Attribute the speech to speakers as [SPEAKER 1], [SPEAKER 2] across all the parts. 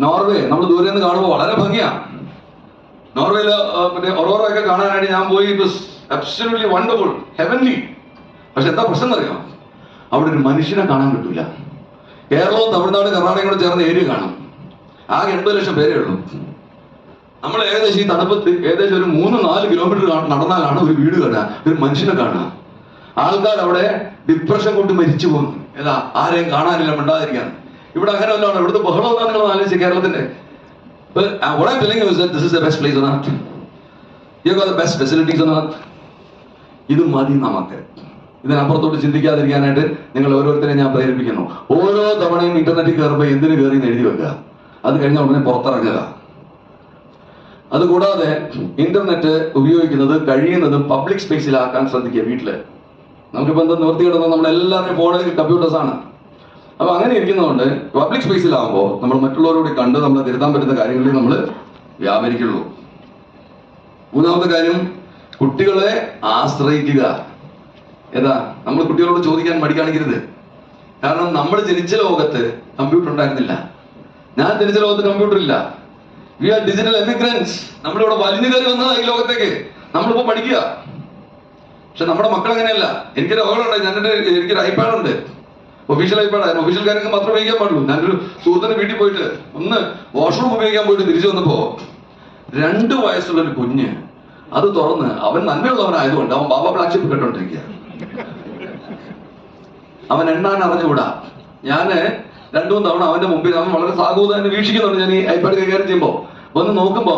[SPEAKER 1] Norway നമ്മൾ ദൂരെ നിന്ന് കാണുമ്പോൾ വളരെ ഭംഗിയാണ്. നോർവേയില് മറ്റേ ഒറോറ ഒക്കെ കാണാനായിട്ട് ഞാൻ പോയി. It was absolutely wonderful, heavenly. പക്ഷെ എന്താ പ്രശ്നം എന്നറിയാം, അവിടെ ഒരു മനുഷ്യനെ കാണാൻ കിട്ടൂല. കേരളവും തമിഴ്നാട് കർണാടകയും കൂടെ ചേർന്ന ഏരിയ കാണും. ആകെ 80 ലക്ഷം പേരേ ഉള്ളൂ. നമ്മൾ ഏകദേശം ഈ തണുപ്പത്ത് ഏകദേശം ഒരു 3-4 കിലോമീറ്റർ നടന്നാലാണ് ഒരു വീട് കാണുക, ഒരു മനുഷ്യനെ കാണുക. ആൾക്കാർ അവിടെ ഡിപ്രഷൻ കൊണ്ട് മരിച്ചു പോകുന്നു. ഏതാ, ആരെയും കാണാനില്ല, മിണ്ടാതിരിക്കാൻ. ഇവിടെ അങ്ങനെ വല്ലതാണ്. ഇവിടുത്തെ ബഹളം എന്നാണ് നിങ്ങൾ ആലോചിച്ച് കേരളത്തിന്റെ. What I'm telling you is that this is the best place on earth. You've got the best facilities on earth. ഇത് മതി നമുക്ക്. ഇതിനപ്പുറത്തോട്ട് ചിന്തിക്കാതിരിക്കാനായിട്ട് നിങ്ങൾ ഓരോരുത്തരെയും ഞാൻ പ്രേരിപ്പിക്കുന്നു. ഓരോ തവണയും ഇന്റർനെറ്റിൽ കയറുമ്പോൾ എന്തിനു കയറി എന്ന് എഴുതി വെക്കുക. അത് കഴിഞ്ഞ ഉടനെ പുറത്തിറങ്ങുക. അതുകൂടാതെ ഇന്റർനെറ്റ് ഉപയോഗിക്കുന്നത് കഴിയുന്നതും പബ്ലിക് സ്പേസിലാക്കാൻ ശ്രദ്ധിക്കുക. വീട്ടില് നമുക്കിപ്പോൾ എന്താ നിവർത്തി കിടന്നത്, നമ്മളെല്ലാവരും ഫോണിൽ കമ്പ്യൂട്ടേഴ്സ് ആണ്. അപ്പൊ അങ്ങനെ ഇരിക്കുന്നതുകൊണ്ട് പബ്ലിക് സ്പേസിലാകുമ്പോൾ നമ്മൾ മറ്റുള്ളവരോട് കണ്ട് നമ്മൾ തിരുത്താൻ പറ്റുന്ന കാര്യങ്ങളിൽ നമ്മൾ വ്യാപരിക്കുള്ളൂ. മൂന്നാമത്തെ കാര്യം, കുട്ടികളെ ആശ്രയിക്കുക. ഏതാ, നമ്മൾ കുട്ടികളോട് ചോദിക്കാൻ മടി കാണിക്കരുത്. കാരണം നമ്മൾ ജനിച്ച ലോകത്ത് കമ്പ്യൂട്ടർ ഉണ്ടായിരുന്നില്ല. ഞാൻ ജനിച്ച ലോകത്ത് കമ്പ്യൂട്ടർ ഇല്ല. We are digital immigrants. നമ്മളിവിടെ വലിഞ്ഞു കയറി വന്നതാണ് ഈ ലോകത്തേക്ക്. നമ്മളിപ്പോ പഠിക്കുക. പക്ഷെ നമ്മുടെ മക്കൾ അങ്ങനെയല്ല. എനിക്കൊരു അപകടമുണ്ട്. എനിക്കൊരു ഐപാഡ് ഉണ്ട്, ഒഫീഷ്യൽ ഐപാഡ്. ഒഫീഷ്യൽ കാര്യങ്ങൾ മാത്രമേ ഉപയോഗിക്കാൻ പാടുള്ളൂ. ഞാനൊരു സുഹൃത്തിന്റെ വീട്ടിൽ പോയിട്ട് ഒന്ന് വാഷ്റൂം ഉപയോഗിക്കാൻ പോയിട്ട് തിരിച്ചു വന്നപ്പോ 2 വയസ്സുള്ള ഒരു കുഞ്ഞ് അത് തുറന്ന്, അവൻ നന്മയുള്ളവനായതുകൊണ്ട് അവൻ ബാബ ബ്ലാക്ക് കേട്ടോണ്ടിരിക്കുക. അവൻ എണ്ണാൻ അറിഞ്ഞുകൂടാ. ഞാന് 2-3 തവണ അവന്റെ മുമ്പിൽ അവൻ വളരെ സാഹൂതന്നെ വീക്ഷിക്കുന്നുണ്ട്. ഞാൻ ഈ ഐപാഡ് കൈകാര്യം ചെയ്യുമ്പോ വന്ന് നോക്കുമ്പോ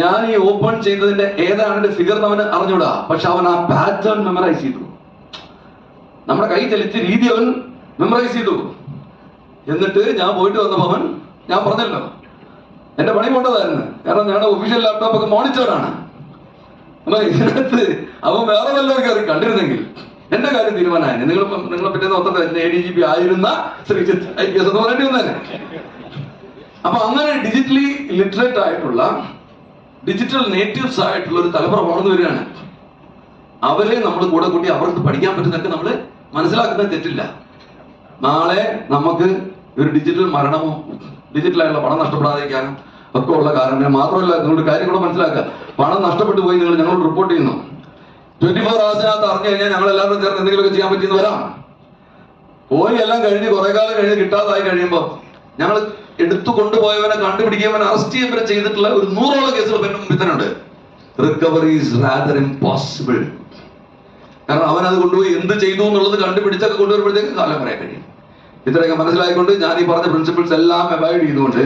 [SPEAKER 1] ഞാൻ ഈ ഓപ്പൺ ചെയ്തതിന്റെ ഏതാണ് ഫിഗർ അവന് അറിഞ്ഞൂടാ. പക്ഷെ അവൻ ആ പാറ്റേൺ മെമ്മറൈസ് ചെയ്തു. നമ്മുടെ കൈ ചലിച്ച രീതി അവൻ മെമ്മറൈസ് ചെയ്തു. എന്നിട്ട് ഞാൻ പോയിട്ട് വന്നപ്പോ അവൻ, ഞാൻ പറഞ്ഞല്ലോ എന്റെ പണി കൊണ്ടതായിരുന്നു. കാരണം ഞങ്ങളുടെ ഒഫീഷ്യൽ ലാപ്ടോപ്പ് ഒക്കെ മോണിറ്ററാണ്. അപ്പൊ ഇതിനകത്ത് അവൻ വേറെ വല്ലതും കയറി കണ്ടിരുന്നെങ്കിൽ എന്റെ കാര്യം തീരുമാനമായിരുന്നു. നിങ്ങളെ പറ്റുന്ന മൊത്തത്തിൽ ADGP ആയിരുന്ന ശ്രീജിത്ത് IPS എന്ന് പറയേണ്ടി വന്നേനെ. അപ്പൊ അങ്ങനെ ഡിജിറ്റലി ലിറ്ററേറ്റ് ആയിട്ടുള്ള, ഡിജിറ്റൽ നേറ്റീവ്സ് ആയിട്ടുള്ള ഒരു തലമുറ വളർന്നു വരികയാണ്. അവരെ നമ്മൾ കൂടെ കൂട്ടി അവർക്ക് പഠിക്കാൻ പറ്റുന്നതൊക്കെ നമ്മൾ മനസ്സിലാക്കുന്നത് തെറ്റില്ല. നാളെ നമുക്ക് ഒരു ഡിജിറ്റൽ മരണമോ ഡിജിറ്റലായിട്ടുള്ള പണം നഷ്ടപ്പെടാതിരിക്കാനും ഒക്കെ ഉള്ള കാരണം. മാത്രമല്ല, നിങ്ങളുടെ കാര്യം കൂടെ മനസ്സിലാക്കുക. പണം നഷ്ടപ്പെട്ടു പോയി നിങ്ങൾ ഞങ്ങളോട് റിപ്പോർട്ട് ചെയ്യുന്നു. 24 hours അറിഞ്ഞു കഴിഞ്ഞാൽ ഞങ്ങൾ എല്ലാവരും ചേർന്ന് എന്തെങ്കിലുമൊക്കെ ചെയ്യാൻ പറ്റിയെന്ന് വരാം. പോയി എല്ലാം കഴിഞ്ഞ് കുറെ കാലം കഴിഞ്ഞ് കിട്ടാതായി കഴിയുമ്പോൾ ഞങ്ങൾ എടുത്തു കൊണ്ടുപോയവനെ കണ്ടുപിടിക്കുകവനെ അറസ്റ്റ് ചെയ്യുമ്പോൾ ചെയ്തിട്ടുള്ള ഒരു 100ഓളം കേസുകൾ പിന്നെ മുമ്പിൽ തന്നെ ഉണ്ട്. Recovery is rather impossible. കാരണം അവൻ അത് കൊണ്ടുപോയി എന്ത് ചെയ്തു എന്നുള്ളത് കണ്ടുപിടിച്ചൊക്കെ കൊണ്ടുവരുമ്പോഴത്തേക്ക് കാലം പറയാൻ കഴിയും. ഇത്രയൊക്കെ മനസ്സിലായിക്കൊണ്ട് ഞാൻ ഈ പറഞ്ഞ പ്രിൻസിപ്പിൾസ് എല്ലാം അവോയ്ഡ് ചെയ്തുകൊണ്ട്